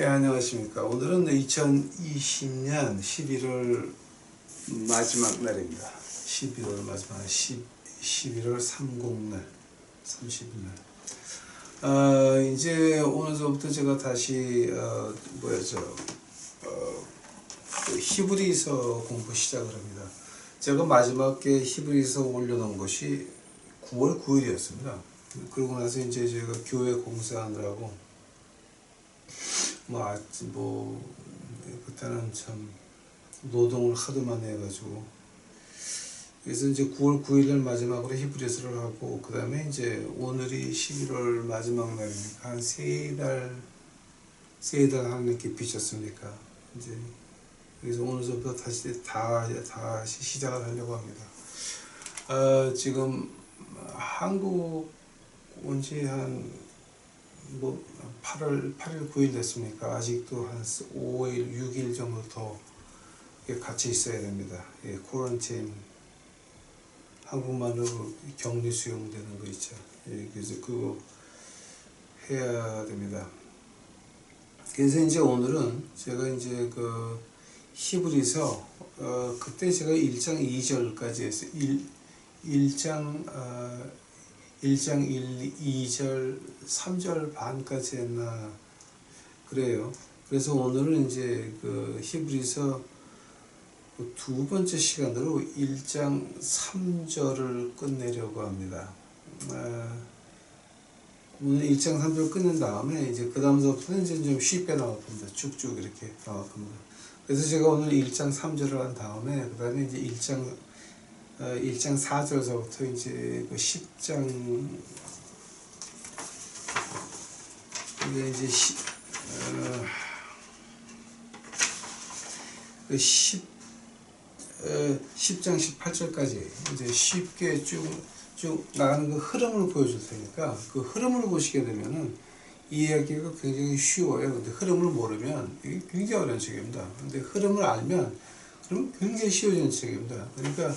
예, 안녕하십니까. 오늘은 2020년 11월 마지막 날입니다. 11월 마지막 날, 11월 30날, 30일 날. 이제 오늘서부터 제가 다시, 그 히브리서 공부 시작을 합니다. 제가 마지막에 히브리서 올려놓은 것이 9월 9일이었습니다. 그러고 나서 이제 제가 교회 공사하느라고 그때는 참 노동을 하도 많이 해가지고, 그래서 이제 9월 9일을 마지막으로 히브리서를 하고, 그 다음에 이제 오늘이 11월 마지막 날이니까 한 세 달 하나님께 비쳤습니까? 이제 그래서 오늘부터 다시 시작을 하려고 합니다. 지금 한국 온지 한 8일, 9일 됐습니까? 아직도 한 5일, 6일 정도 더 같이 있어야 됩니다. 예, 코런틴, 한국말로 격리 수용되는 거 있죠. 예, 그래서 그거 해야 됩니다. 그래서 이제 오늘은 제가 이제 그 히브리서, 그때 제가 1장 2절까지 했어요. 1장 1, 2절, 3절 반까지 했나 그래요. 그래서 오늘은 이제 그 히브리서 두 번째 시간으로 1장 3절을 끝내려고 합니다. 오늘 1장 3절 끝낸 다음에 이제 그 다음부터는 이제 좀 쉽게 나올 겁니다. 쭉쭉 이렇게 나올 겁니다. 그래서 제가 오늘 1장 3절을 한 다음에 그 다음에 이제 1장 4절서부터 이제 그 10장, 이게 이제 10장 18절까지 이제 쉽게 쭉 나가는 그 흐름을 보여줄 테니까, 그 흐름을 보시게 되면은 이해하기가 굉장히 쉬워요. 근데 흐름을 모르면 이게 굉장히 어려운 책입니다. 근데 흐름을 알면 그러면 굉장히 쉬워지는 책입니다. 그러니까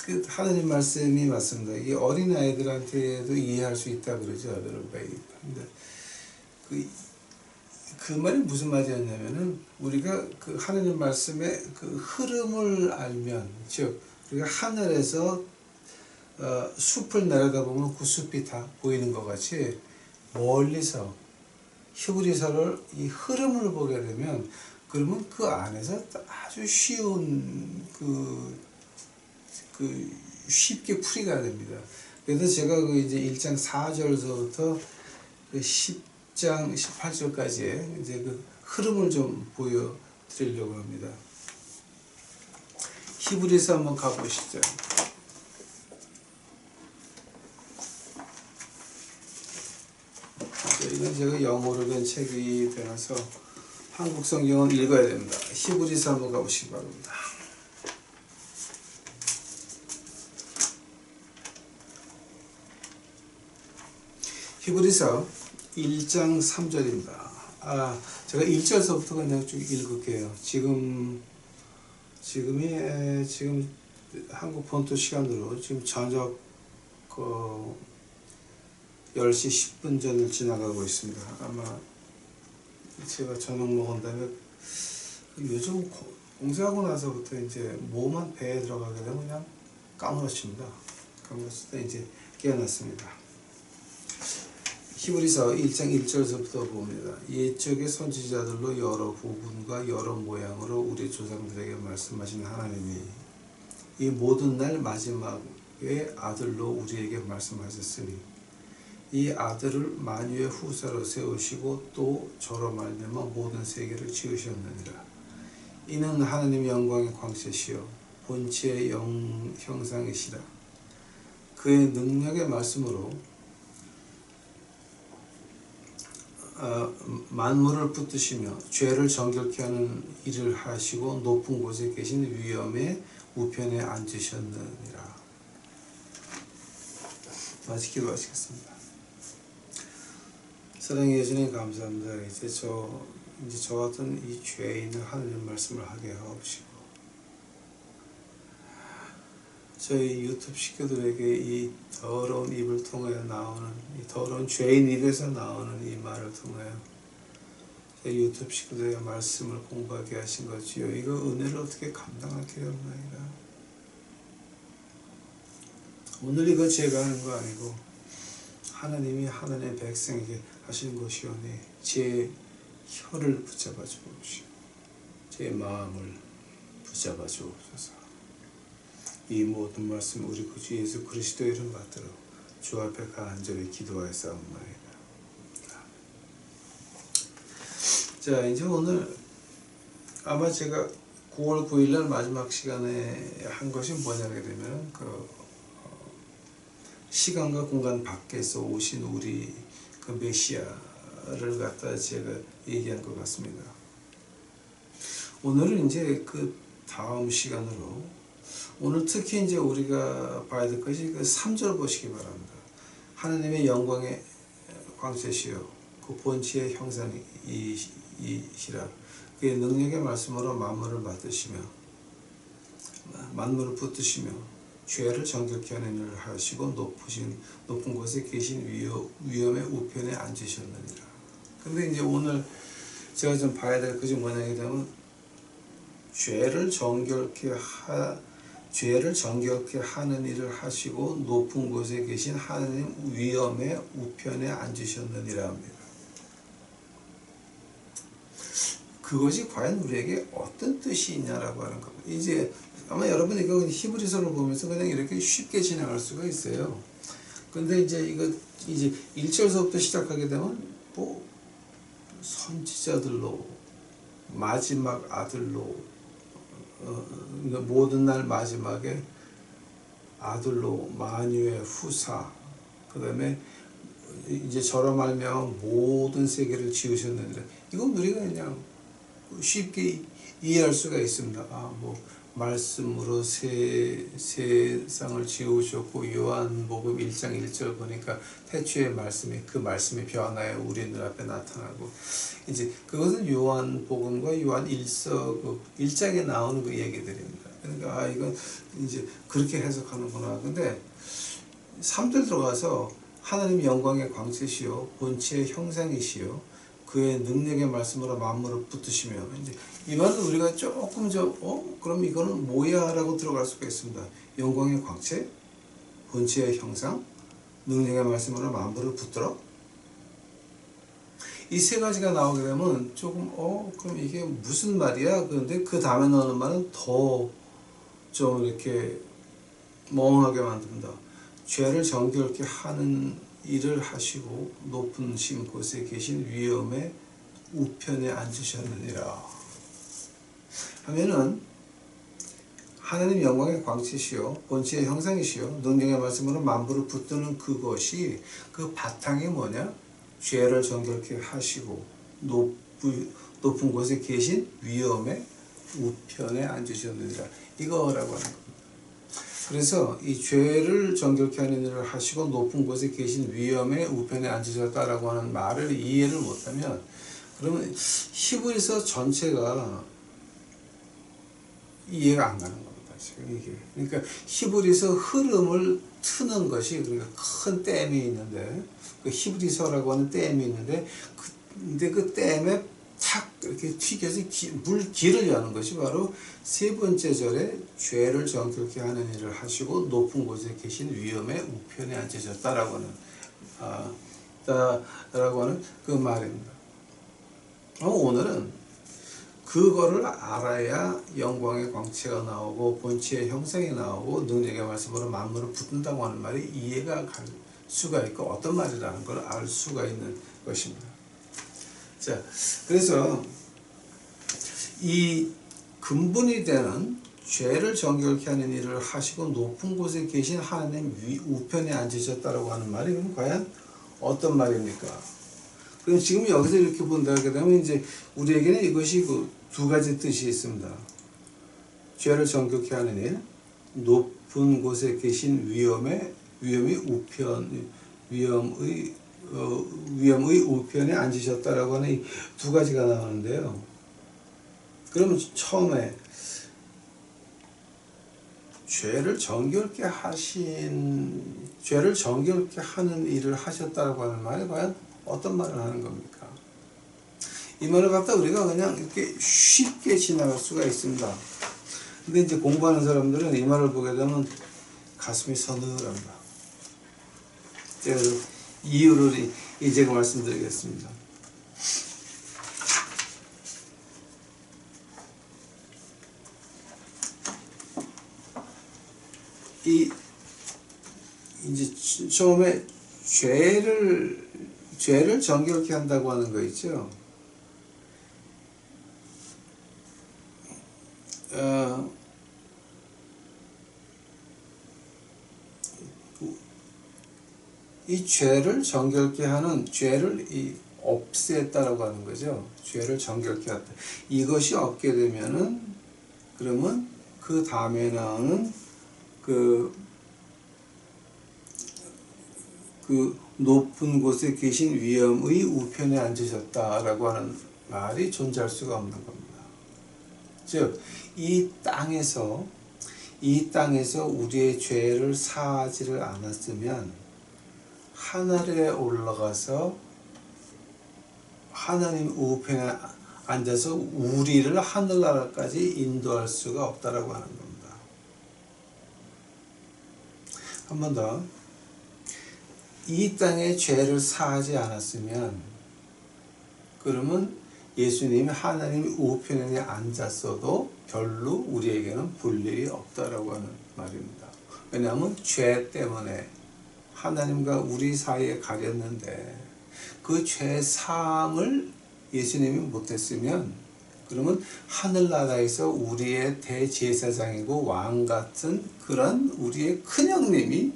그 하느님 말씀이 맞습니다. 이게 어린 아이들한테도 이해할 수 있다 그러죠. 근데 그 말이 무슨 말이었냐면은, 우리가 그 하느님 말씀의 그 흐름을 알면, 즉 우리가 하늘에서 숲을 내려다보면 그 숲이 다 보이는 것 같이 멀리서 히브리서를 이 흐름을 보게 되면, 그러면 그 안에서 아주 쉬운 쉽게 풀이가 됩니다. 그래서 제가 그 이제 1장 4절서부터 그 10장 18절까지의 이제 그 흐름을 좀 보여드리려고 합니다. 히브리서 한번 가보시죠. 이건 제가 영어로 된 책이 되어서 한국 성경은 읽어야 됩니다. 히브리서 한번 가보시기 바랍니다. 히브리서 1장 3절입니다. 제가 1절서부터 그냥 쭉 읽을게요. 지금 한국 본토 시간으로 지금 저녁 10시 10분 전을 지나가고 있습니다. 아마 제가 저녁 먹은 다음에, 요즘 공사하고 나서부터 이제 몸만 배에 들어가게 되면 그냥 까무러칩니다. 까무러칠 때 이제 깨어났습니다. 히브리서 1장 1절서부터 봅니다. 옛적의 선지자들로 여러 부분과 여러 모양으로 우리 조상들에게 말씀하신 하나님이 이 모든 날 마지막에 아들로 우리에게 말씀하셨으니, 이 아들을 만유의 후사로 세우시고 또 저로 말미암아 모든 세계를 지으셨느니라. 이는 하나님의 영광의 광채시요 본체의 형상이시라. 그의 능력의 말씀으로 만물을 붙드시며 죄를 정결케 하는 일을 하시고 높은 곳에 계신 위엄의 우편에 앉으셨느니라. 마치 기도하시겠습니다. 사랑해 주님 감사합니다. 이제 저 같은 이 죄인을 하느님 말씀을 하게 하옵시고, 저희 유튜브 식구들에게 이 더러운 입을 통하여 나오는, 이 더러운 죄인 입에서 나오는 이 말을 통하여 유튜브 식구들의 말씀을 공부하게 하신 거지요. 이거 은혜를 어떻게 감당하겠나이다. 오늘 이거 제가 하는 거 아니고 하나님이 하나님의 백성에게 하신 것이오니 제 혀를 붙잡아 주옵시오. 제 마음을 붙잡아 주옵소서. 이 모든 말씀 우리 구주 예수 그리스도의 이름 받들어 주 앞에 간절히 기도하였사옵나이다. 자, 이제 오늘 아마 제가 9월 9일날 마지막 시간에 한 것이 뭐냐게 되면 시간과 공간 밖에서 오신 우리 그 메시아를 갖다 제가 얘기한 것 같습니다. 오늘은 이제 그 다음 시간으로 오늘 특히 이제 우리가 봐야 될 것이 그 3절 보시기 바랍니다. 하나님의 영광의 광채시여 그 본체의 형상이시라 그의 능력의 말씀으로 만물을 받으시며 만물을 붙드시며 죄를 정결케 하는 일을 하시고 높은 곳에 계신 위엄의 우편에 앉으셨느니라. 근데 이제 오늘 제가 좀 봐야 될 것이 뭐냐게 되면 죄를 정결케 하는 일을 하시고 높은 곳에 계신 하나님 위엄의 우편에 앉으셨느니라 합니다. 그것이 과연 우리에게 어떤 뜻이 있냐라고 하는 겁니다. 이제 아마 여러분 이거 히브리서를 보면서 그냥 이렇게 쉽게 진행할 수가 있어요. 근데 이제 이거 이제 1절서부터 시작하게 되면 뭐 선지자들로 마지막 아들로 모든 날 마지막에 아들로 만유의 후사 그 다음에 이제 저로 말미암아 모든 세계를 지으셨느니라. 이건 우리가 그냥 쉽게 이해할 수가 있습니다. 뭐 말씀으로 세상을 지으셨고 요한복음 1장 1절 보니까 태초의 말씀이 그 말씀이 변화에 우리 눈앞에 나타나고 이제 그것은 요한복음과 요한 1장에 나오는 그 얘기들입니다. 그러니까 이건 이제 그렇게 해석하는구나. 근데 3절 들어가서 하나님 영광의 광채시요 본체의 형상이시요 그의 능력의 말씀으로 만물을 붙드시며 이제 이 말은 우리가 조금 그럼 이거는 뭐야? 라고 들어갈 수가 있습니다. 영광의 광채, 본체의 형상, 능력의 말씀으로 만물을 붙들어 이 세 가지가 나오게 되면 조금 그럼 이게 무슨 말이야? 그런데 그 다음에 나오는 말은 더 좀 이렇게 멍하게 만듭니다. 죄를 정결케 하는 일을 하시고 높은 곳에 계신 위엄의 우편에 앉으셨느니라 하면은 하나님 영광의 광채시요 본체의 형상이시요 능력의 말씀으로 만물을 붙드는 그것이 그 바탕이 뭐냐? 죄를 정결케 하시고 높은 곳에 계신 위엄의 우편에 앉으셨느니라 이거라고 하는 겁니다. 그래서 이 죄를 정결케 하는 일을 하시고 높은 곳에 계신 위엄의 우편에 앉으셨다라고 하는 말을 이해를 못하면 그러면 히브리서 전체가 이해가 안 가는 겁니다. 지금 이게 그러니까 히브리서 흐름을 트는 것이 그러니까 큰 댐이 있는데 그 히브리서라고 하는 댐이 있는데 근데 그 댐에 탁 이렇게 튀겨서 물길을 여는 것이 바로 세 번째 절에 죄를 정결케 하는 일을 하시고 높은 곳에 계신 위엄의 우편에 앉으셨다라고 하는 그 말입니다. 오늘은 그거를 알아야 영광의 광채가 나오고 본체의 형상이 나오고 능력의 말씀으로 만물을 붙든다고 하는 말이 이해가 갈 수가 있고 어떤 말이라는 걸 알 수가 있는 것입니다. 자, 그래서 이 근본이 되는 죄를 정결케 하는 일을 하시고 높은 곳에 계신 하나님 우편에 앉으셨다라고 하는 말이 그럼 과연 어떤 말입니까? 그럼 지금 여기서 이렇게 본다게 되면 이제 우리에게는 이것이 그 두 가지 뜻이 있습니다. 죄를 정결케 하는 일, 높은 곳에 계신 위엄의 우편에 앉으셨다라고 하는 이 두 가지가 나오는데요. 그러면 처음에 죄를 정결케 하는 일을 하셨다라고 하는 말이 과연 어떤 말을 하는 겁니까? 이 말을 갖다 우리가 그냥 이렇게 쉽게 지나갈 수가 있습니다. 근데 이제 공부하는 사람들은 이 말을 보게 되면 가슴이 서늘합니다. 제가 이유를 이제 말씀드리겠습니다. 이제 처음에 죄를 정결케 한다고 하는 거 있죠. 이 죄를 정결케 하는 죄를 없앴다라고 하는 거죠. 죄를 정결케 한다. 이것이 없게 되면은 그러면 그 다음에 나오는 그 높은 곳에 계신 위엄의 우편에 앉으셨다라고 하는 말이 존재할 수가 없는 겁니다. 즉, 이 땅에서 우리의 죄를 사하지를 않았으면 하늘에 올라가서 하나님 우편에 앉아서 우리를 하늘나라까지 인도할 수가 없다라고 하는 겁니다. 한 번 더. 이 땅에 죄를 사하지 않았으면 그러면 예수님이 하나님 우편에 앉았어도 별로 우리에게는 볼일이 없다라고 하는 말입니다. 왜냐하면 죄 때문에 하나님과 우리 사이에 가렸는데 그 죄 사함을 예수님이 못했으면 그러면 하늘나라에서 우리의 대제사장이고 왕 같은 그런 우리의 큰형님이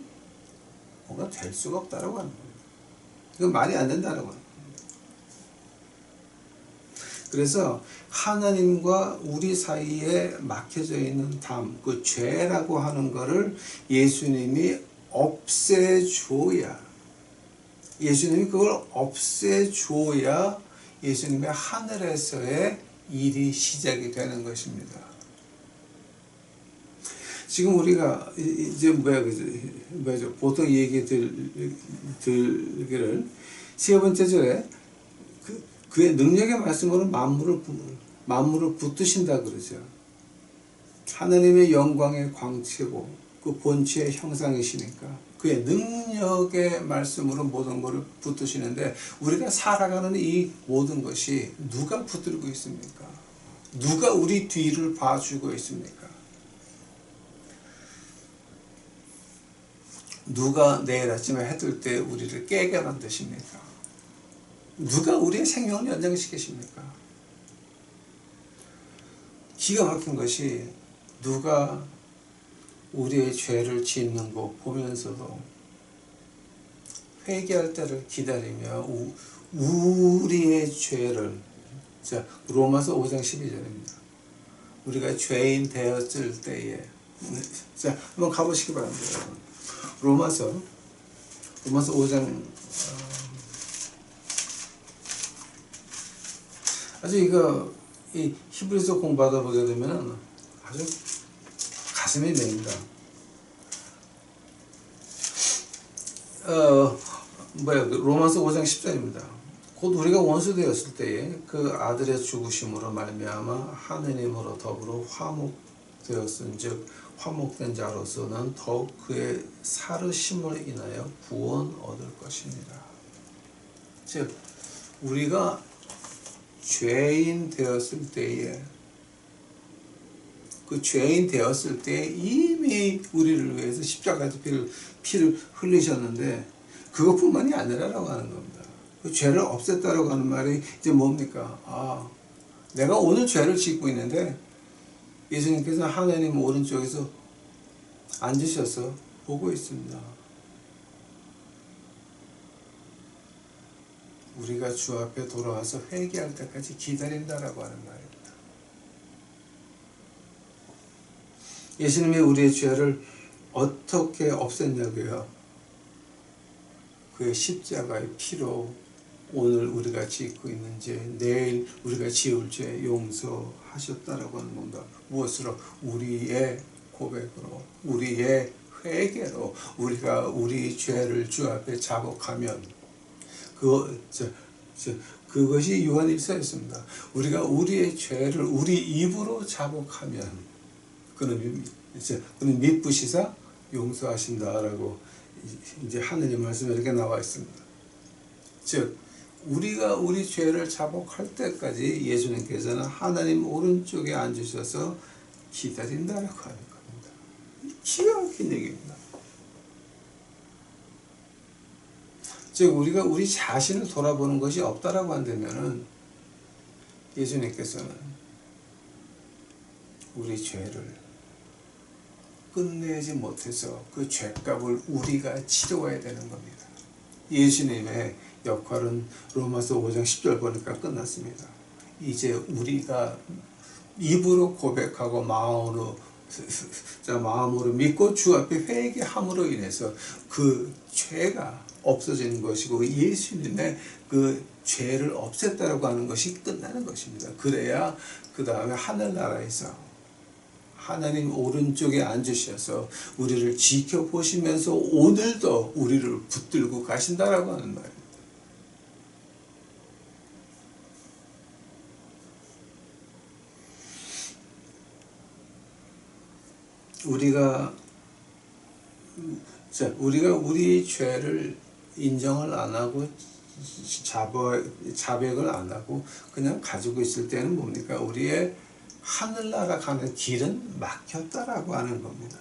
뭔가 될 수가 없다라고 하는 겁니다. 이건 말이 안 된다라고 하는 겁니다. 그래서 하나님과 우리 사이에 막혀져 있는 담, 그 죄라고 하는 거를 예수님이 없애줘야, 예수님이 그걸 없애줘야 예수님의 하늘에서의 일이 시작이 되는 것입니다. 지금 우리가 이제 뭐죠? 보통 얘기 들기를 세 번째 절에 그의 능력의 말씀으로 만물을 붙드신다 그러죠. 하나님의 영광의 광채고 그 본체의 형상이시니까 그의 능력의 말씀으로 모든 것을 붙드시는데 우리가 살아가는 이 모든 것이 누가 붙들고 있습니까? 누가 우리 뒤를 봐주고 있습니까? 누가 내일 아침에 해 뜰 때 우리를 깨게 만드십니까? 누가 우리의 생명을 연장시키십니까? 기가 막힌 것이 누가 우리의 죄를 짓는 거 보면서도 회개할 때를 기다리며 우리의 죄를, 자, 로마서 5장 12절입니다. 우리가 죄인 되었을 때에, 자, 한번 가보시기 바랍니다, 여러분. 로마서 5장, 아주 이 히브리서 공부하다 보게 되면 아주 가슴이 메인다. 로마서 5장 10절입니다. 곧 우리가 원수 되었을 때에 그 아들의 죽으심으로 말미암아 하느님으로 더불어 화목되었은즉 화목된 자로서는 더욱 그의 살으심을 인하여 구원 얻을 것입니다. 즉 우리가 죄인 되었을 때에 그 죄인 되었을 때 이미 우리를 위해서 십자가에서 피를 흘리셨는데 그것뿐만이 아니라라고 하는 겁니다. 그 죄를 없앴다라고 하는 말이 이제 뭡니까? 내가 오늘 죄를 짓고 있는데 예수님께서 하나님 오른쪽에서 앉으셔서 보고 있습니다. 우리가 주 앞에 돌아와서 회개할 때까지 기다린다라고 하는 말입니다. 예수님이 우리의 죄를 어떻게 없앴냐고요? 그의 십자가의 피로 오늘 우리가 짓고 있는 죄, 내일 우리가 지을 죄 용서하셨다라고 하는 겁니다. 무엇으로? 우리의 고백으로, 우리의 회개로 우리가 우리 죄를 주 앞에 자복하면 그것이 요한일서였습니다. 우리가 우리의 죄를 우리 입으로 자복하면 그는 미쁘시사 용서하신다라고 이제 하느님 말씀에 이렇게 나와 있습니다. 즉 우리가 우리 죄를 자복할 때까지 예수님께서는 하나님 오른쪽에 앉으셔서 기다린다라고 하는 겁니다. 기가 막힌 얘기입니다. 즉 우리가 우리 자신을 돌아보는 것이 없다라고 한다면은 예수님께서는 우리 죄를 끝내지 못해서 그 죄값을 우리가 치러야 되는 겁니다. 예수님의 역할은 로마서 5장 10절 보니까 끝났습니다. 이제 우리가 입으로 고백하고 마음으로 믿고 주 앞에 회개함으로 인해서 그 죄가 없어지는 것이고 예수님의 그 죄를 없앴다라고 하는 것이 끝나는 것입니다. 그래야 그 다음에 하늘나라에서 하나님 오른쪽에 앉으셔서 우리를 지켜보시면서 오늘도 우리를 붙들고 가신다라고 하는 말입니다. 우리가 우리 죄를 인정을 안 하고 자백을 안 하고 그냥 가지고 있을 때는 뭡니까? 우리의 하늘나라 가는 길은 막혔다라고 하는 겁니다.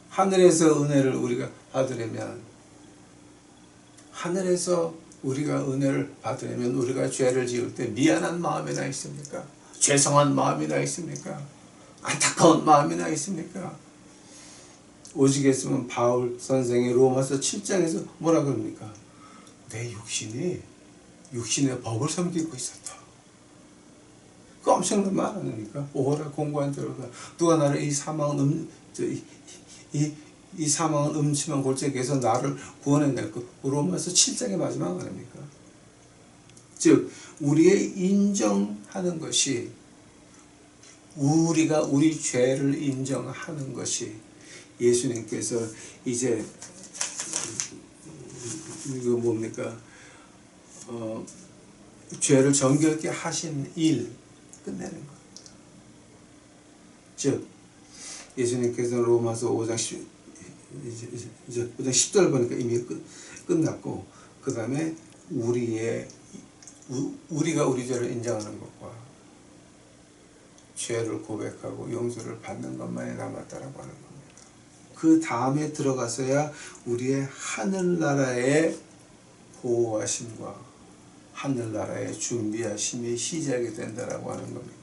하늘에서 은혜를 우리가 받으려면 우리가 죄를 지을 때 미안한 마음이나 있습니까? 죄송한 마음이나 있습니까? 안타까운 마음이나 있습니까? 오직했으면 바울 선생이 로마서 7장에서 뭐라 그럽니까? 내 육신의 법을 섬기고 있었다. 그 엄청난 말 아닙니까? 오라 공고한 대로다. 누가 나를 이 사망은 음침한 골짜기에서 나를 구원해낼 것. 로마서 7장의 마지막 아닙니까? 즉 우리의 인정하는 것이 우리가 우리 죄를 인정하는 것이 예수님께서 이제 이거 뭡니까? 죄를 정결케 하신 일 끝내는 겁니다. 즉 예수님께서 로마서 5장 10절 보니까 이미 끝났고 그 다음에 우리가 우리 죄를 인정하는 것과 죄를 고백하고 용서를 받는 것만이 남았다라고 하는 겁니다. 그 다음에 들어가서야 우리의 하늘나라의 보호하심과 하늘나라의 준비하심이 시작이 된다라고 하는 겁니다.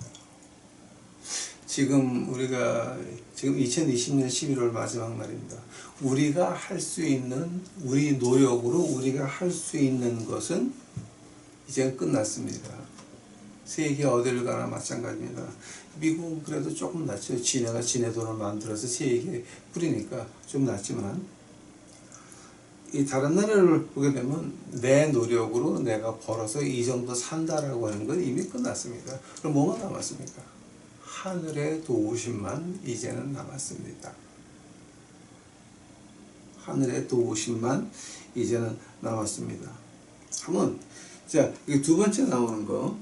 지금 2020년 11월 마지막 날입니다. 우리가 할 수 있는 우리 노력으로 우리가 할 수 있는 것은 이제 끝났습니다. 세계 어디를 가나 마찬가지입니다. 미국은 그래도 조금 낫죠. 지네가 지네 돈을 만들어서 세계에 뿌리니까 좀 낫지만 이 다른 나라를 보게 되면 내 노력으로 내가 벌어서 이 정도 산다라고 하는 건 이미 끝났습니다. 그럼 뭐가 남았습니까? 하늘의 도우심만 이제는 남았습니다. 하늘의 도우심만 이제는 남았습니다. 한번 자, 이게 두 번째 나오는 거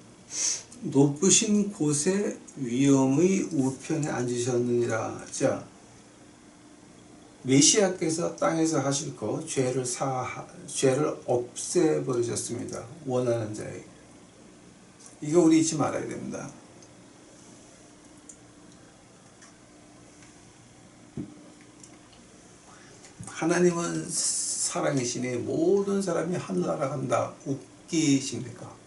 높으신 곳에 위엄의 우편에 앉으셨느니라. 자, 메시아께서 땅에서 하실 거 죄를 없애버리셨습니다. 원하는 자에게. 이거 우리 잊지 말아야 됩니다. 하나님은 사랑이시니 모든 사람이 하늘나라 간다. 웃기십니까?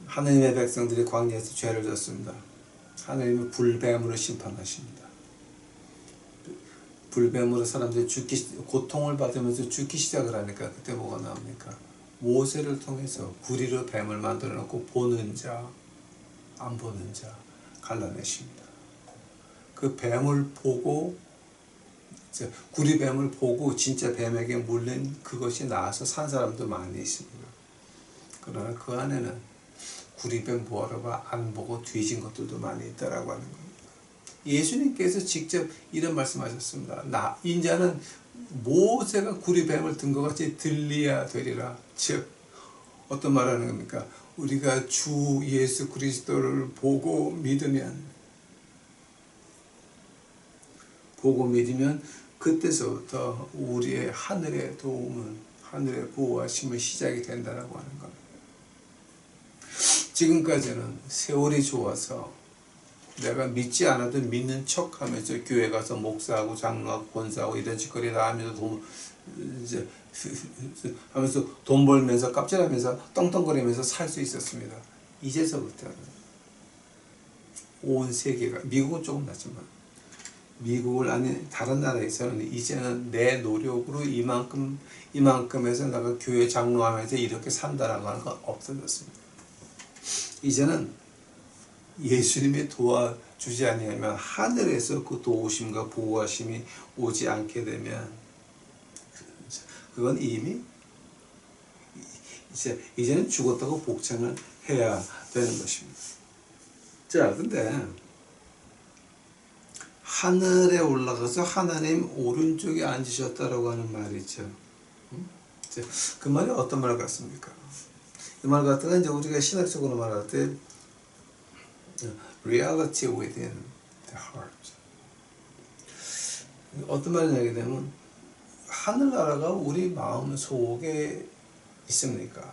하나님의 백성들이 광야에서 죄를 졌습니다. 하나님은 불뱀으로 심판하십니다. 불뱀으로 사람들이 고통을 받으면서 죽기 시작을 하니까 그때 뭐가 나옵니까? 모세를 통해서 구리로 뱀을 만들어 놓고 보는 자, 안 보는 자 갈라내십니다. 그 뱀을 보고 구리뱀을 보고 진짜 뱀에게 물린 그것이 나와서 산 사람도 많이 있습니다. 그러나 그 안에는 구리뱀 보아라가 안 보고 뒤진 것들도 많이 있다라고 하는 겁니다. 예수님께서 직접 이런 말씀하셨습니다. 인자는 모세가 구리뱀을 든 것 같이 들려야 되리라. 즉 어떤 말 하는 겁니까? 우리가 주 예수 그리스도를 보고 믿으면 그때서부터 우리의 하늘의 도움은, 하늘의 보호하심은 시작이 된다라고 하는 겁니다. 지금까지는 세월이 좋아서 내가 믿지 않아도 믿는 척하면서 교회 가서 목사하고 장로하고 권사하고 이런 짓거리 다 하면서 이제 하면서 돈 벌면서 깝질하면서 떵떵거리면서 살 수 있었습니다. 이제서부터는 온 세계가, 미국은 조금 낫지만 미국을 아닌 다른 나라에서는 이제는 내 노력으로 이만큼 해서 내가 교회 장로하면서 이렇게 산다라고 하는 건 없어졌습니다. 이제는 예수님이 도와주지 아니하면 하늘에서 그 도우심과 보호하심이 오지 않게 되면 그건 이미 이제는 죽었다고 복창을 해야 되는 것입니다. 자, 근데 하늘에 올라가서 하나님 오른쪽에 앉으셨다라고 하는 말이 있죠. 그 말이 어떤 말 같습니까? 이 말 같다가 이제 우리가 신학적으로 말할 때 reality within the heart. 어떤 말이냐 하게 되면 하늘나라가 우리 마음 속에 있습니까?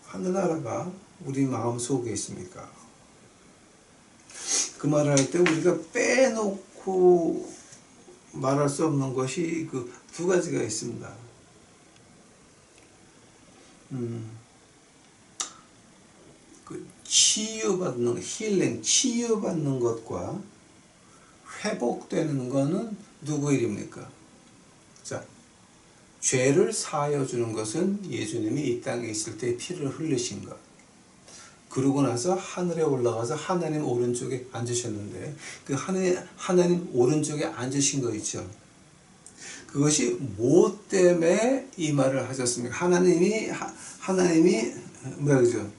하늘나라가 우리 마음 속에 있습니까? 그 말을 할 때 우리가 빼놓고 말할 수 없는 것이 그 두 가지가 있습니다. 그 치유받는, 힐링, 치유받는 것과 회복되는 것은 누구 일입니까? 자, 죄를 사하여 주는 것은 예수님이 이 땅에 있을 때 피를 흘리신 것. 그러고 나서 하늘에 올라가서 하나님 오른쪽에 앉으셨는데 그 하나님 오른쪽에 앉으신 거 있죠. 그것이 뭐 때문에 이 말을 하셨습니까? 하나님이 뭐라 그러죠?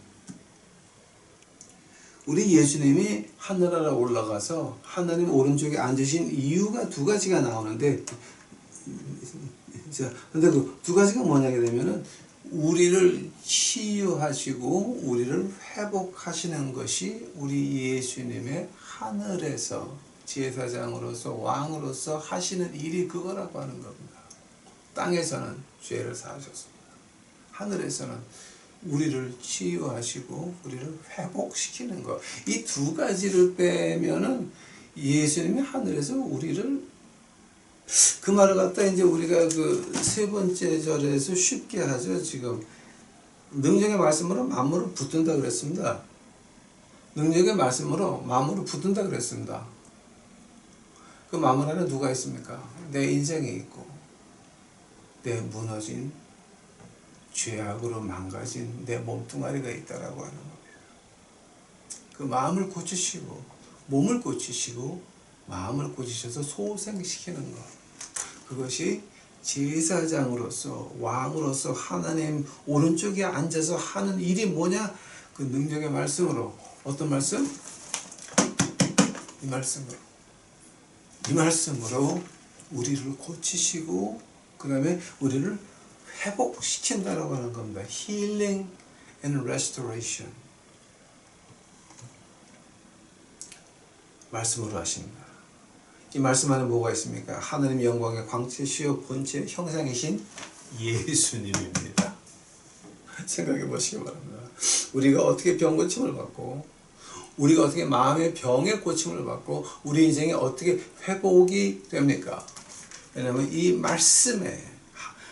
우리 예수님이 하늘나라 올라가서 하나님 오른쪽에 앉으신 이유가 두 가지가 나오는데, 근데 그 두 가지가 뭐냐게 되면은 우리를 치유하시고 우리를 회복하시는 것이 우리 예수님의 하늘에서 제사장으로서 왕으로서 하시는 일이 그거라고 하는 겁니다. 땅에서는 죄를 사하셨습니다. 하늘에서는 우리를 치유하시고 우리를 회복시키는 것. 이 두 가지를 빼면은 예수님이 하늘에서 우리를, 그 말을 갖다 이제 우리가 그 세 번째 절에서 쉽게 하죠. 지금 능력의 말씀으로 만물을 붙든다 그랬습니다. 능력의 말씀으로 만물을 붙든다 그랬습니다. 그 만물 안에 누가 있습니까? 내 인생이 있고 내 무너진 죄악으로 망가진 내 몸뚱아리가 있다라고 하는 겁니다. 그 마음을 고치시고 몸을 고치시고 마음을 고치셔서 소생시키는 것. 그것이 제사장으로서 왕으로서 하나님 오른쪽에 앉아서 하는 일이 뭐냐? 그 능력의 말씀으로. 어떤 말씀? 이 말씀으로 우리를 고치시고 그 다음에 우리를 회복시킨다라고 하는 겁니다. Healing and Restoration. 말씀으로 하십니다. 이 말씀 안에 뭐가 있습니까? 하나님 영광의 광채시요 본체 형상이신 예수님입니다. 생각해 보시기 바랍니다. 우리가 어떻게 병 고침을 받고 우리가 어떻게 마음의 병의 고침을 받고 우리 인생이 어떻게 회복이 됩니까? 왜냐하면 이 말씀에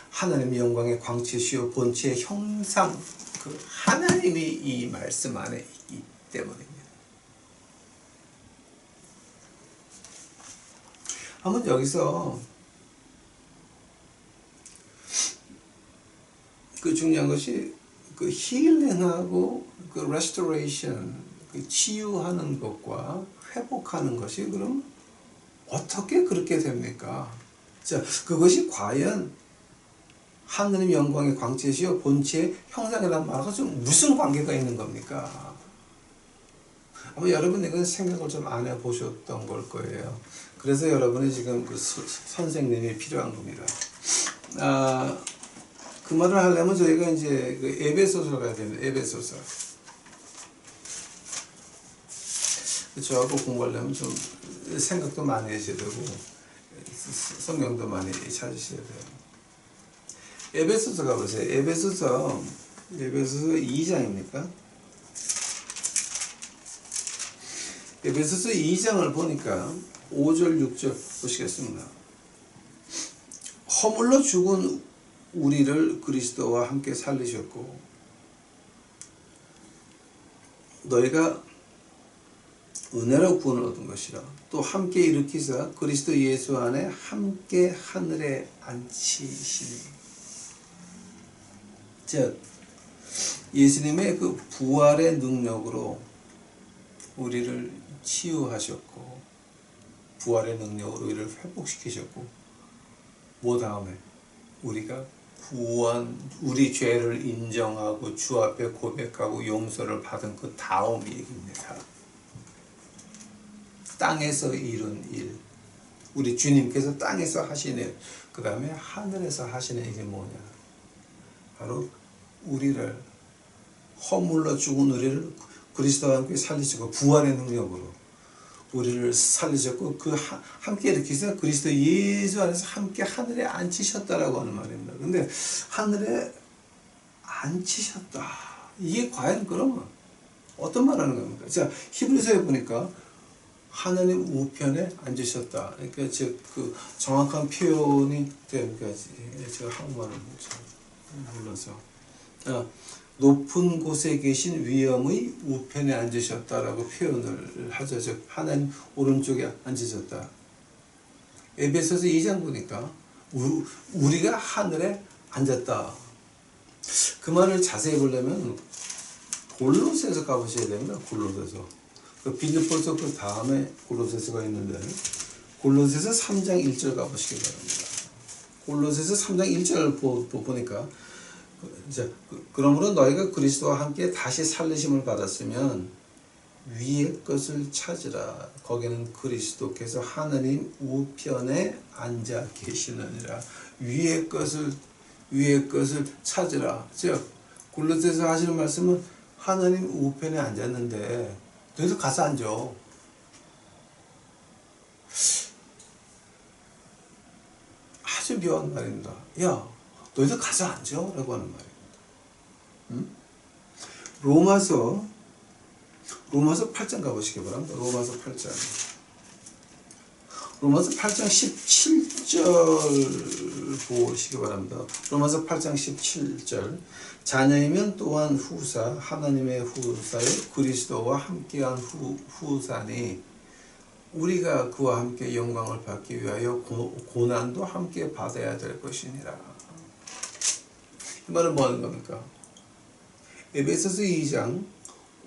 하나님 영광의 광채시요 본체의 형상, 그 하나님이 이 말씀 안에 있기 때문입니다. 한번 여기서 그 중요한 것이 그 힐링하고 그 레스토레이션, 그 치유하는 것과 회복하는 것이 그럼 어떻게 그렇게 됩니까? 자, 그것이 과연 하느님 영광의 광채시요 본체의 형상이라는 말과 좀 무슨 관계가 있는 겁니까? 아마 여러분 이건 생각을 좀 안 해보셨던 걸 거예요. 그래서 여러분이 지금 그 선생님이 필요한 겁니다. 그 말을 하려면 저희가 이제 그 에베소서로 가야 됩니다. 에베소서. 저하고 공부하려면 좀 생각도 많이 하셔야 되고 성경도 많이 찾으셔야 돼요. 에베소서 가보세요. 에베소서 2장입니까? 에베소서 2장을 보니까 5절 6절 보시겠습니다. 허물로 죽은 우리를 그리스도와 함께 살리셨고 너희가 은혜로 구원을 얻은 것이라 또 함께 일으키사 그리스도 예수 안에 함께 하늘에 앉히시니. 즉 예수님의 그 부활의 능력으로 우리를 치유하셨고 부활의 능력으로 우리를 회복시키셨고 뭐 다음에 우리가 구원, 우리 죄를 인정하고 주 앞에 고백하고 용서를 받은 그 다음 얘기입니다. 땅에서 이룬 일, 우리 주님께서 땅에서 하신 일, 그 다음에 하늘에서 하시는 일이 뭐냐? 바로 우리를 허물로 죽은 우리를 그리스도와 함께 살리시고 부활의 능력으로 우리를 살리셨고 그 함께 일으키사 그리스도 예수 안에서 함께 하늘에 앉히셨다라고 하는 말입니다. 근데 하늘에 앉히셨다. 이게 과연 그러면 어떤 말하는 겁니까? 자, 히브리서에 보니까 하나님 우편에 앉으셨다. 그러니까 즉 그 정확한 표현이 됩니까? 제가 한국말을 몰라서. 높은 곳에 계신 위엄의 우편에 앉으셨다라고 표현을 하죠. 즉 하나님 오른쪽에 앉으셨다. 에베소서 2장 보니까 우리가 하늘에 앉았다. 그 말을 자세히 보려면 골로새서 가보셔야 됩니다. 골로새서. 그 빌립보서 그 다음에 골로새서가 있는데 골로새서 3장 1절 가보시기 바랍니다. 골로새서 3장 1절 보니까 이제 그러므로 너희가 그리스도와 함께 다시 살리심을 받았으면 위의 것을 찾으라. 거기는 그리스도께서 하나님 우편에 앉아 계시느니라. 위의 것을 찾으라. 즉 골로새서 하시는 말씀은 하나님 우편에 앉았는데 너희도 가서 앉아. 아주 묘한 말입니다. 야, 너희도 가서 앉아 라고 하는 말입니다. 로마서 8장 가보시기 바랍니다. 로마서 8장 17절 보시기 바랍니다. 로마서 8장 17절 자녀이면 또한 후사 하나님의 후사의 그리스도와 함께한 후사니 우리가 그와 함께 영광을 받기 위하여 고난도 함께 받아야 될 것이니라. 이 말은 뭐 하는 겁니까? 에베소서 2장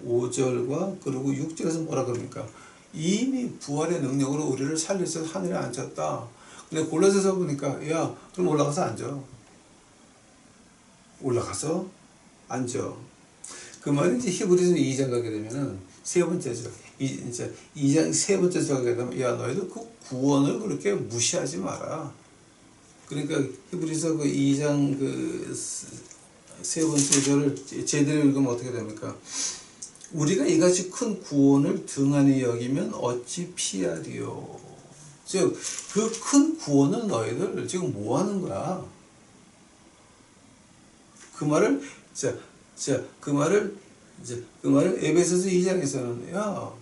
5절과 그리고 6절에서 뭐라 그럽니까? 이미 부활의 능력으로 우리를 살려서 하늘에 앉혔다. 근데 골로새서 보니까 야 그럼 올라가서 앉아. 올라가서 앉아. 그 말이 이제 히브리서 2장 가게 되면은 세 번째죠. 이제 2장 세 번째 가게 되면 야 너희도 그 구원을 그렇게 무시하지 마라. 그러니까 히브리서 그 2장 그 세 번째 절을 제대로 읽으면 어떻게 됩니까? 우리가 이같이 큰 구원을 등한히 여기면 어찌 피하리요. 즉 그 큰 구원은 너희들 지금 뭐 하는 거야? 그 말을 그 말을 에베소서 2장에서는 야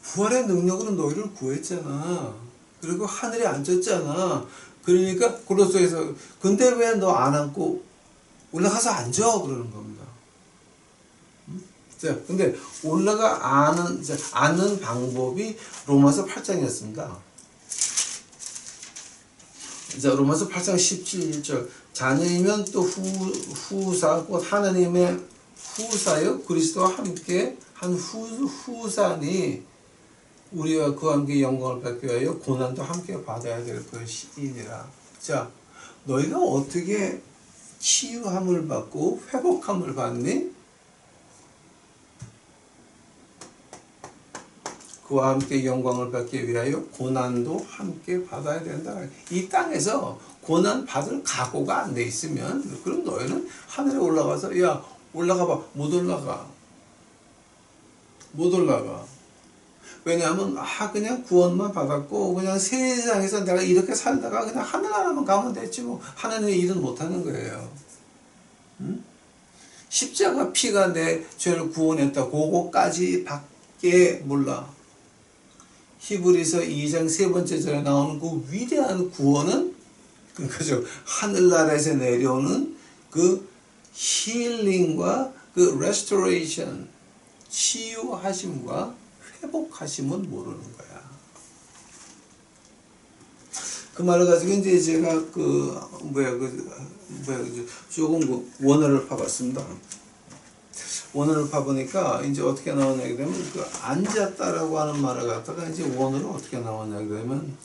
부활의 능력으로 너희를 구했잖아. 그리고 하늘에 앉았잖아. 그러니까 골로새에서 근데 왜 너 안 앉고 올라가서 앉아 그러는 겁니다. 자, 근데 앉는 방법이 로마서 8장이었습니다. 자, 로마서 8장 17절 자녀이면 또 후사 곧 하나님의 후사여 그리스도와 함께 한 후사니 우리와 그와 함께 영광을 받기 위하여 고난도 함께 받아야 될 것이니라. 자, 너희가 어떻게 치유함을 받고 회복함을 받니? 그와 함께 영광을 받기 위하여 고난도 함께 받아야 된다. 이 땅에서 고난 받을 각오가 안 돼 있으면 그럼 너희는 하늘에 올라가서 야 올라가 봐. 못 올라가. 못 올라가. 왜냐하면 그냥 구원만 받았고 그냥 세상에서 내가 이렇게 살다가 그냥 하늘나라만 가면 됐지 뭐 하나님의 일은 못하는 거예요. 응? 십자가 피가 내 죄를 구원했다. 그거까지 밖에 몰라. 히브리서 2장 3번째 절에 나오는 그 위대한 구원은 그죠. 하늘나라에서 내려오는 그 힐링과 그 레스토레이션, 치유하심과 회복하심은 모르는 거야. 그 말을 가지고 이제 제가 조금 원어를 파봤습니다. 원어를 파보니까 이제 어떻게 나오냐 그러면 그 앉았다라고 하는 말을 갖다가 이제 원어로 어떻게 나오냐 그러면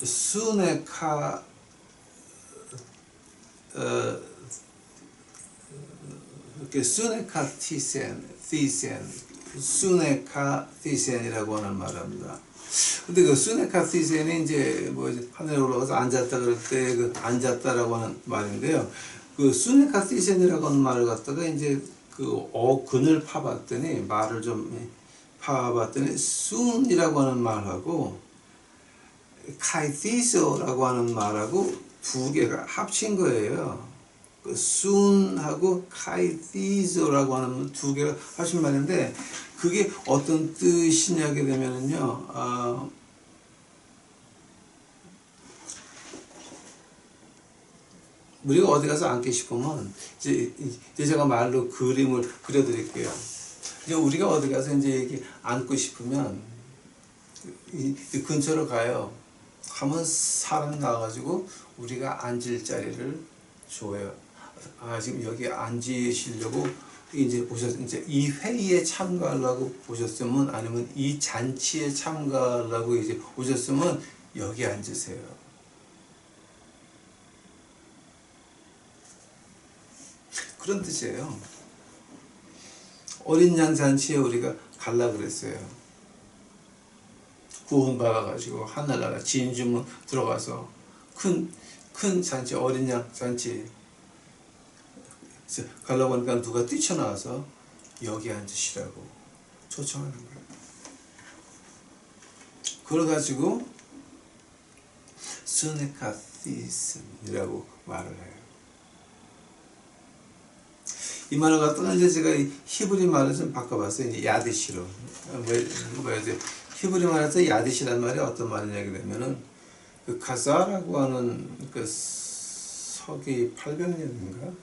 수네카 이렇게 수네카티센이라고 하는 말합니다. 근데 그 수네카티센이 이제 뭐 하늘에 올라가서 앉았다 그럴 때 그 앉았다라고 하는 말인데요. 그 수네카티센이라고 하는 말을 갖다가 이제 그 어근을 파봤더니 말을 좀 파봤더니 순이라고 하는 말하고 카이티소라고 하는 말하고 두 개가 합친 거예요. 그 순하고 카이티소라고 하는 두 개가 합친 말인데 그게 어떤 뜻이냐게 되면은요. 우리가 어디 가서 앉기 싶으면 이제 제가 말로 그림을 그려드릴게요. 이제 우리가 어디 가서 이제 이렇게 앉고 싶으면 이 근처로 가요. 하면 사람 나와가지고 우리가 앉을 자리를 줘요. 지금 여기 앉으시려고 이제 이제 이 회의에 참가하려고 오셨으면 아니면 이 잔치에 참가하려고 이제 오셨으면 여기 앉으세요. 그런 뜻이에요. 어린 양 잔치에 우리가 갈라 그랬어요. 구원받아가지고 하늘나라 진주문 들어가서 큰 잔치, 어린 양 잔치 가려고 하니까 누가 뛰쳐나와서 여기 앉으시라고 초청하는 거예요. 그래가지고 스네카티슨이라고 말을 해요. 이 말을 갖다가 이제 제가 히브리 말을 좀 바꿔봤어요. 이제 야디시로. 히브리 말에서 야디시란 말이 어떤 말이냐 그러면은 그 가사라고 하는 그 서기 800년인가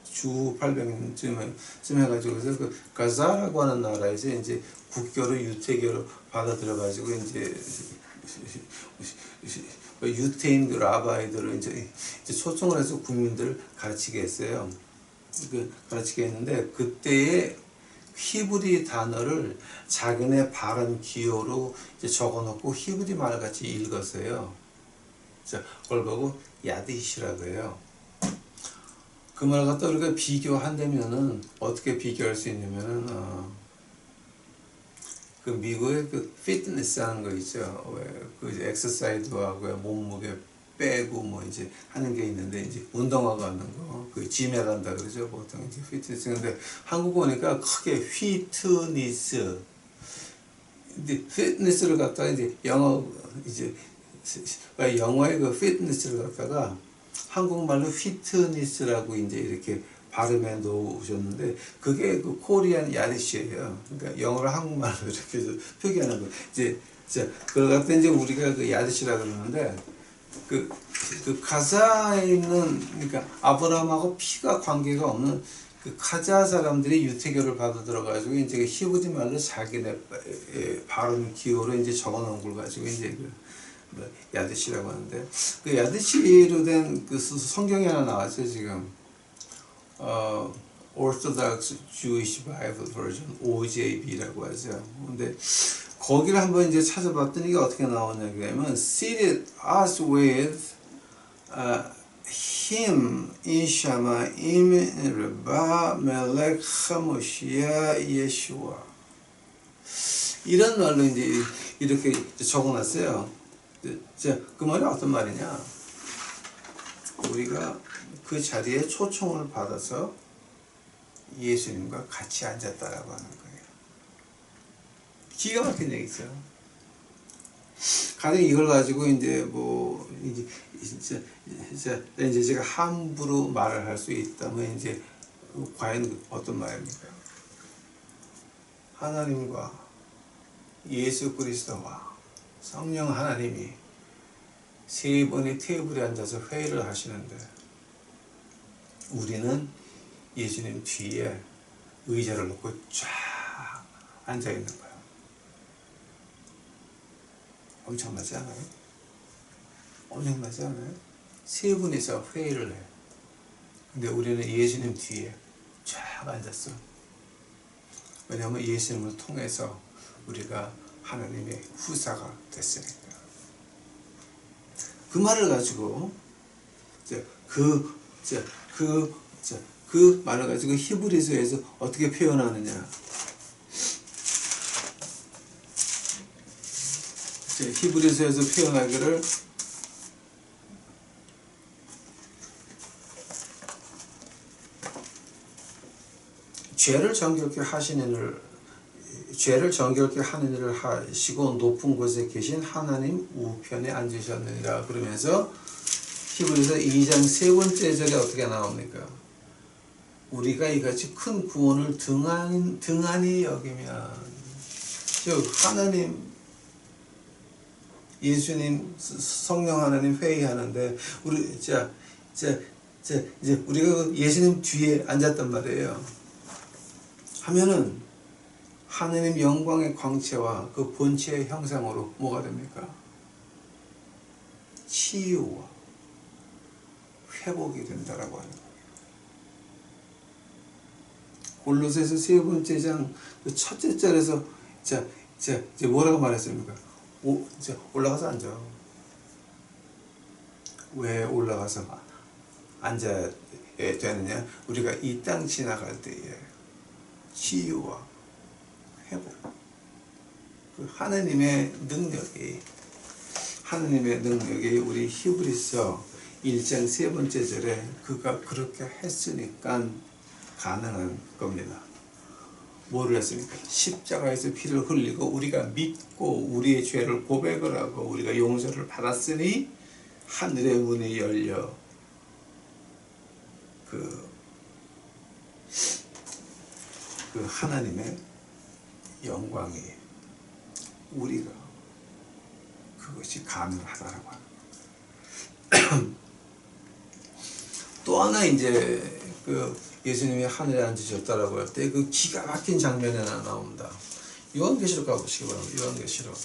주 800년쯤 해가지고 그래서 그 가사라고 하는 나라에서 이제 국교로 유태교로 받아들여가지고 이제 유태인 그 라바이들을 이제 초청을 해서 국민들을 가르치게 했어요. 가르치게 했는데 그때의 히브리 단어를 자기네 발음 기호로 이제 적어놓고 히브리 말 같이 읽었어요. 그걸 보고 야디시라고 해요. 그 말 갖다 우리가 비교한다면은 어떻게 비교할 수 있냐면은 그 미국의 그 피트니스 하는 거 있죠. 그 엑서사이즈도 하고 몸무게 빼고 뭐 이제 하는 게 있는데 이제 운동하고 하는 거, 그 짐에 간다 그러죠. 보통 이제 피트니스. 근데 한국 오니까 크게 휘트니스. 근데 피트니스를 갖다가 이제 영어의 그 피트니스를 갖다가 한국말로 휘트니스라고 이제 이렇게 발음해 놓으셨는데 그게 그 코리안 야디시예요. 그러니까 영어를 한국말로 이렇게 표기하는 거. 이제 그걸 갖다 이제 우리가 그 야디시라 그러는데 그 가자에 있는 그러니까 아브라함하고 피가 관계가 없는 그 가자 사람들이 유태교를 받아 들어가지고 이제 히브리 말로 자기네 발음 기호로 이제 적어놓은 걸 가지고 이제 야드시라고 하는데 그 야드시로 된 그 성경이 하나 나왔어요 지금. Orthodox Jewish Bible Version OJB라고 하죠. 근데 거기를 한번 이제 찾아봤더니 이게 어떻게 나오냐 그러면 seated us with him inshamayim reba melech hamoshia yeshua. 이런 말로 이제 이렇게 적어놨어요. 그 말이 어떤 말이냐? 우리가 그 자리에 초청을 받아서 예수님과 같이 앉았다라고 하는 거예요. 기가 막힌 얘기죠. 가령 이걸 가지고 이제 뭐 이제 제가 함부로 말을 할 수 있다면 이제 과연 어떤 말입니까? 하나님과 예수 그리스도와 성령 하나님이 세 분이 테이블에 앉아서 회의를 하시는데 우리는 예수님 뒤에 의자를 놓고 쫙 앉아 있는 거예요. 엄청나지 않아요? 엄청나지 않아요? 세 분이서 회의를 해. 근데 우리는 예수님 뒤에 쫙 앉았어. 왜냐하면 예수님을 통해서 우리가 하나님의 후사가 됐으니까. 그 말을 가지고 그 말을 가지고 히브리서에서 어떻게 표현하느냐? 히브리서에서 표현하기를 죄를 정결케 하는 일을 하시고 높은 곳에 계신 하나님 우편에 앉으셨느니라. 그러면서 히브리서 2장 세 번째 절에 어떻게 나옵니까? 우리가 이같이 큰 구원을 등한히 여기면, 즉 하나님, 예수님, 성령 하나님 회의하는데 이제 우리가 예수님 뒤에 앉았단 말이에요. 하면은 하느님 영광의 광채와 그 본체의 형상으로 뭐가 됩니까? 치유와 회복이 된다라고 하는 거예요. 골로새서 세 번째 장 그 첫째 절에서 이제 뭐라고 말했습니까? 올라가서 앉아. 왜 올라가서 앉아야 되느냐? 우리가 이 땅 지나갈 때에 치유와 회복, 그 하느님의 능력이 우리 히브리서 1장 세 번째 절에 그가 그렇게 했으니까 가능한 겁니다. 뭐를 했습니까? 십자가에서 피를 흘리고 우리가 믿고 우리의 죄를 고백을 하고 우리가 용서를 받았으니 하늘의 문이 열려 그 하나님의 영광이 우리가 그것이 가능하다라고 하는 또 하나 이제 그 예수님이 하늘에 앉으셨다라고 할 때 그 기가 막힌 장면이 하나 나옵니다. 요한계시록 가보시기 바랍니다. 요한계시록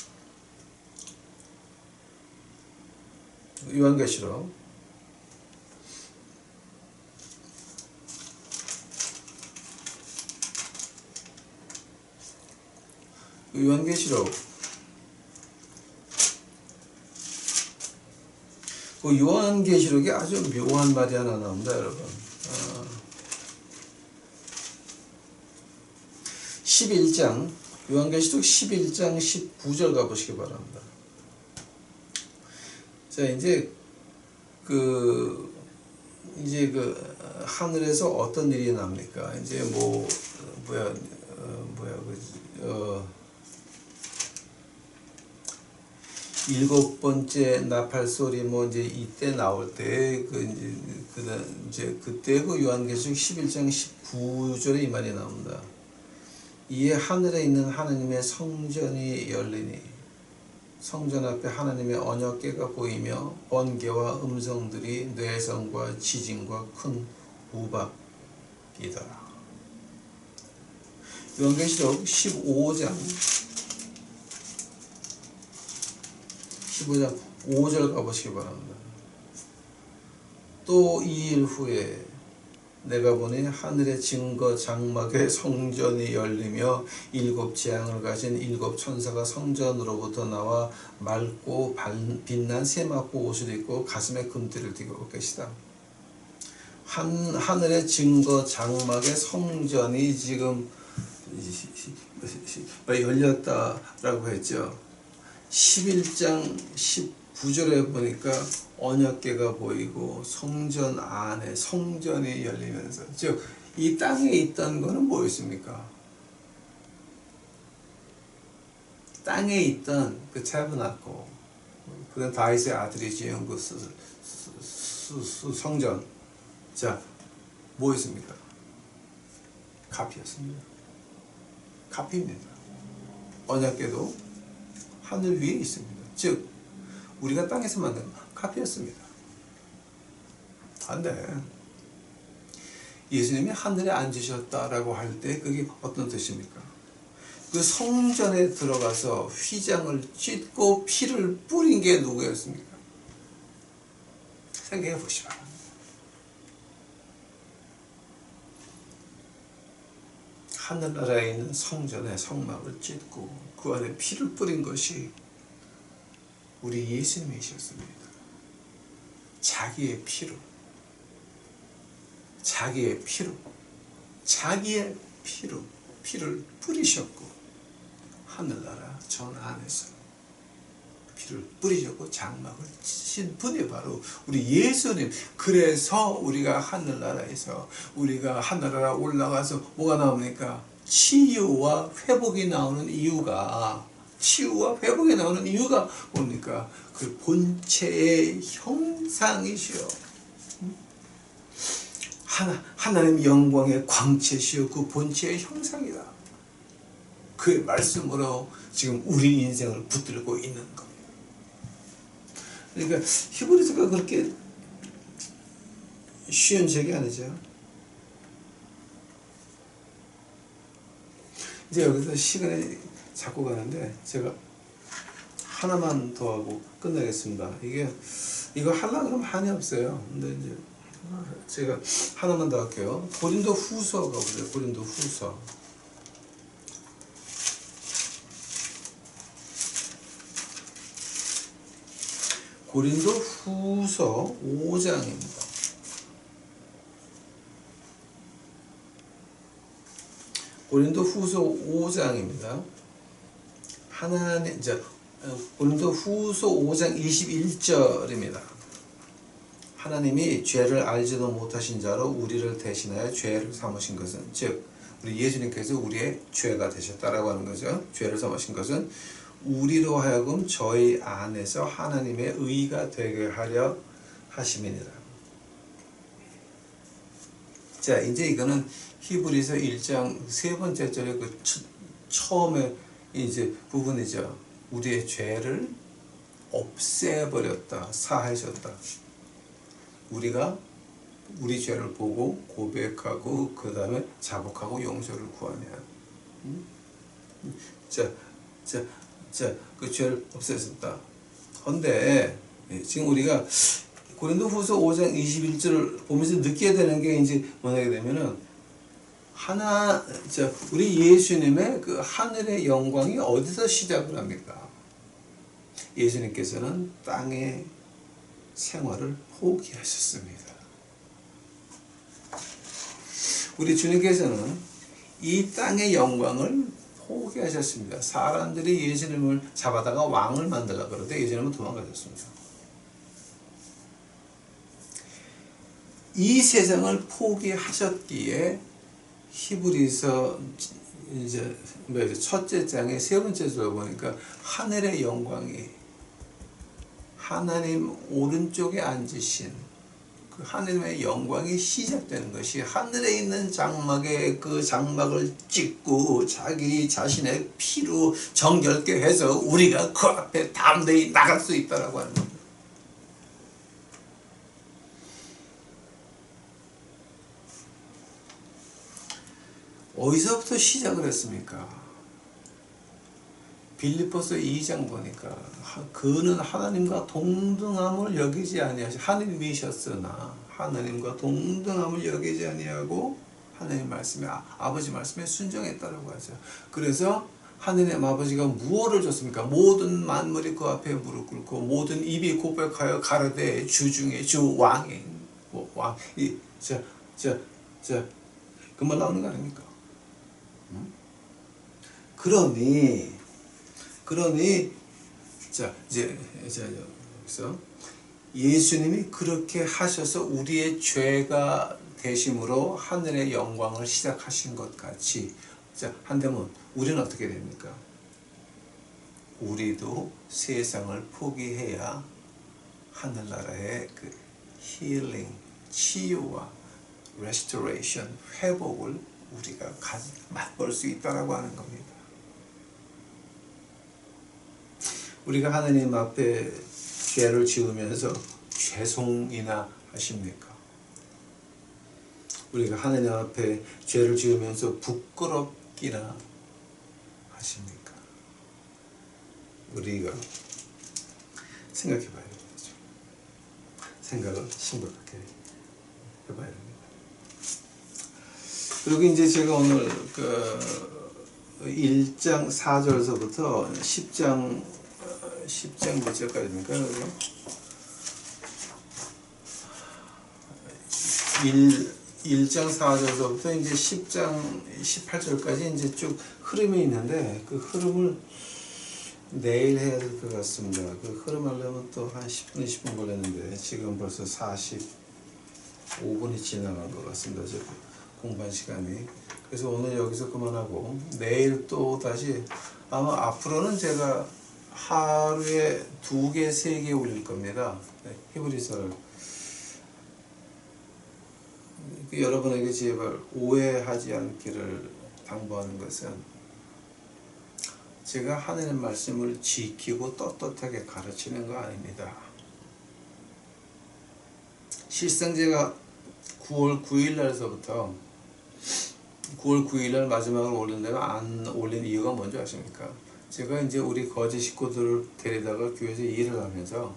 요한계시록에 아주 묘한 말이 하나 나옵니다, 여러분. 11장, 요한계시록 11장 19절 가보시기 바랍니다. 자, 이제 하늘에서 어떤 일이 납니까? 이제 일곱 번째 나팔 소리 이제 이때 나올 때 그때 그 요한계시록 11장 19절에 이 말이 나옵니다. 이에 하늘에 있는 하나님의 성전이 열리니 성전 앞에 하나님의 언약궤가 보이며 번개와 음성들이 뇌성과 지진과 큰 우박이더라. 요한계시록 15장 5절 가보시기 바랍니다. 또 2일 후에 내가 보니 하늘의 증거 장막의 성전이 열리며 일곱 재앙을 가진 일곱 천사가 성전으로부터 나와 맑고 빛난 세마포 옷을 입고 가슴에 금띠를 띠고 계시다. 하늘의 증거 장막의 성전이 지금 열렸다라고 했죠. 11장 19절에 보니까 언약궤가 보이고 성전 안에 성전이 열리면서, 즉 이 땅에 있던 거는 뭐였습니까? 땅에 있던 그 태브나클, 그다음 다윗의 아들이 지은 그 성전, 자 뭐였습니까? 값이었습니다. 값입니다. 언약궤도 하늘 위에 있습니다. 즉 우리가 땅에서 만든 값이었습니다. 안돼. 예수님이 하늘에 앉으셨다라고 할 때 그게 어떤 뜻입니까? 그 성전에 들어가서 휘장을 찢고 피를 뿌린 게 누구였습니까? 생각해 보시기 바랍니다. 하늘나라에 있는 성전의 성막을 찢고 그 안에 피를 뿌린 것이 우리 예수님이셨습니다. 자기의 피로 피를 뿌리셨고, 하늘나라 전 안에서 피를 뿌리셨고 장막을 찢으신 분이 바로 우리 예수님. 그래서 우리가 하늘나라에서, 우리가 하늘나라 올라가서 뭐가 나옵니까? 치유와 회복이 나오는 이유가 뭡니까? 그 본체의 형상이시여. 하나님 영광의 광채시여 그 본체의 형상이다. 그의 말씀으로 지금 우리 인생을 붙들고 있는 겁니다. 그러니까 히브리서가 그렇게 쉬운 책이 아니죠. 이제 여기서 시간이 자꾸 가는데 제가 하나만 더 하고 끝내겠습니다. 이거 하려고 그러면 한이 없어요. 근데 이제 제가 하나만 더 할게요. 고린도 후서 가보세요. 고린도 후서. 고린도 후서 5장입니다. 고린도 후서 5장입니다. 고린도 후서 5장 21절입니다. 하나님이 죄를 알지도 못하신 자로 우리를 대신하여 죄를 삼으신 것은, 즉 우리 예수님께서 우리의 죄가 되셨다라고 하는 거죠. 죄를 삼으신 것은 우리로 하여금 저희 안에서 하나님의 의가 되게 하려 하심이니라. 자, 이제 이거는 히브리서 1장 세 번째 절의 그 처음에 이제 부분이죠. 우리의 죄를 없애버렸다, 사하셨다. 우리가 우리 죄를 보고 고백하고 그 다음에 자복하고 용서를 구하면, 그 죄를 없애셨다. 그런데 지금 우리가 고린도 후서 5장 21절을 보면서 느끼게 되는 게 이제 뭐냐게 되면은 우리 예수님의 그 하늘의 영광이 어디서 시작을 합니까? 예수님께서는 땅의 생활을 포기하셨습니다. 우리 주님께서는 이 땅의 영광을 포기하셨습니다. 사람들이 예수님을 잡아다가 왕을 만들려고 그러는데 예수님은 도망가셨습니다. 이 세상을 포기하셨기에 히브리서 이제 첫째 장의 세 번째 절에 보니까 하늘의 영광이 하나님 오른쪽에 앉으신 그 하나님의 영광이 시작되는 것이 하늘에 있는 장막에 그 장막을 찢고 자기 자신의 피로 정결케 해서 우리가 그 앞에 담대히 나갈 수 있다라고 하는 겁니다. 어디서부터 시작을 했습니까? 빌립보서 2장 보니까 그는 하나님과 동등함을 여기지 아니하시, 하느님이셨으나 하나님과 동등함을 여기지 아니하고 하나님 말씀에 아버지 말씀에 순종했다라고 하죠. 그래서 하느님 아버지가 무엇을 줬습니까? 모든 만물이 그 앞에 무릎 꿇고 모든 입이 고백하여 가로되 주 중에 주 왕인, 왕, 그만 나오는 거 아닙니까? 그러니, 이제 여기서 예수님이 그렇게 하셔서 우리의 죄가 되심으로 하늘의 영광을 시작하신 것 같이, 한다면 우리는 어떻게 됩니까? 우리도 세상을 포기해야 하늘나라의 그 힐링, 치유와 restoration, 회복을 우리가 맛볼 수 있다라고 하는 겁니다. 우리가 하느님 앞에 죄를 지으면서 죄송이나 하십니까? 우리가 하느님 앞에 죄를 지으면서 부끄럽기나 하십니까? 우리가 생각해 봐야 되겠죠. 생각을 심각하게 해봐야 됩니다. 그리고 이제 제가 오늘 그 1장 4절서부터 10장 몇 절까지입니까? 1장 4절서부터 이제 10장 18절까지 이제 쭉 흐름이 있는데 그 흐름을 내일 해야 될 것 같습니다. 그 흐름 하려면 또 한 10분, 20분 걸렸는데 지금 벌써 45분이 지나간 것 같습니다. 저 공부한 시간이. 그래서 오늘 여기서 그만하고 내일 또 다시 아마 앞으로는 제가 하루에 2개, 3개 올릴 겁니다. 히브리서를. 여러분에게 제발 오해하지 않기를 당부하는 것은 제가 하나님 말씀을 지키고 떳떳하게 가르치는 거 아닙니다. 실상 제가 9월 9일 날서부터 9월 9일 날 마지막으로 올린 데가 안 올린 이유가 뭔지 아십니까? 제가 이제 우리 거지 식구들을 데리다가 교회에서 일을 하면서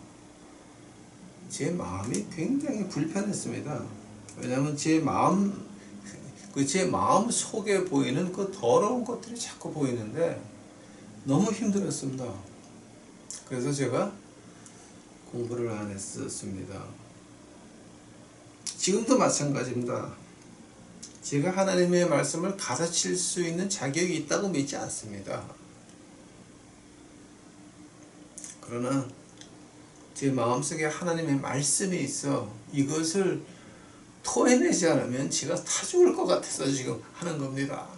제 마음이 굉장히 불편했습니다. 왜냐하면 제 마음 속에 보이는 그 더러운 것들이 자꾸 보이는데 너무 힘들었습니다. 그래서 제가 공부를 안 했었습니다. 지금도 마찬가지입니다. 제가 하나님의 말씀을 가르칠 수 있는 자격이 있다고 믿지 않습니다. 그러나 제 마음속에 하나님의 말씀이 있어 이것을 토해내지 않으면 제가 타 죽을 것 같아서 지금 하는 겁니다.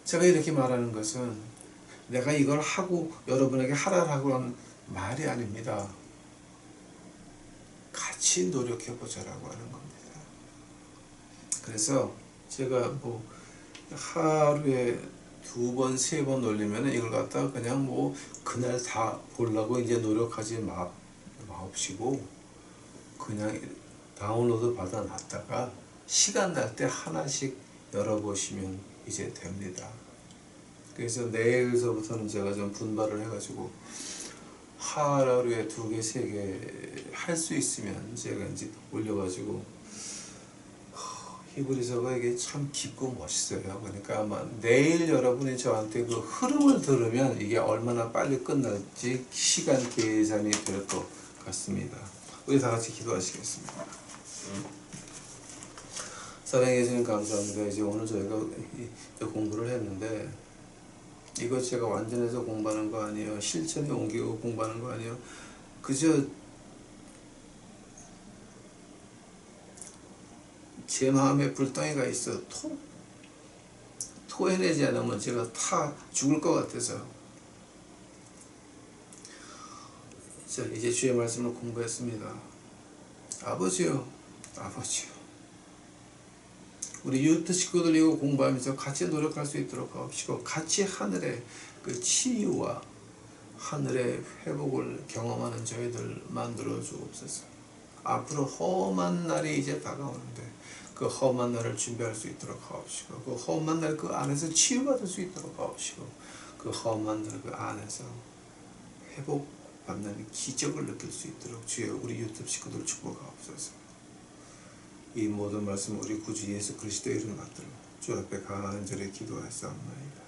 제가 이렇게 말하는 것은 내가 이걸 하고 여러분에게 하라고 하는 말이 아닙니다. 같이 노력해 보자라고 하는 겁니다. 그래서 제가 뭐 하루에 2번, 3번 올리면 이걸 갖다가 그냥 뭐 그날 다 보려고 이제 노력하지 마옵시고 그냥 다운로드 받아놨다가 시간 날 때 하나씩 열어보시면 이제 됩니다. 그래서 내일서부터는 제가 좀 분발을 해가지고 하루에 2개, 3개 할 수 있으면 제가 이제 올려가지고 히브리서가 이게 참 깊고 멋있어요. 그러니까 아마 내일 여러분이 저한테 그 흐름을 들으면 이게 얼마나 빨리 끝날지 시간 계산이 될 것 같습니다. 우리 다 같이 기도하시겠습니다. 사랑해 주시는 감사합니다. 이제 오늘 저희가 공부를 했는데 이거 제가 완전해서 공부하는 거 아니에요. 실천에 옮기고 공부하는 거 아니에요. 그저 제 마음에 불덩이가 있어 토해내지 않으면 제가 타 죽을 것 같아서. 자, 이제 주의 말씀을 공부했습니다. 아버지요, 우리 유트 식구들 이거 공부하면서 같이 노력할 수 있도록 하옵시고 같이 하늘의 그 치유와 하늘의 회복을 경험하는 저희들 만들어 주옵소서. 앞으로 험한 날이 이제 다가오는데 그 험한 날을 준비할 수 있도록 하옵시고 그 험한 날 그 안에서 치유받을 수 있도록 하옵시고 그 험한 날 그 안에서 회복받는 기적을 느낄 수 있도록 주여 우리 유튜브 식구들 축복하옵소서. 이 모든 말씀 우리 구주 예수 그리스도의 이름 받들어 주 앞에 간절히 기도하였사옵나이다.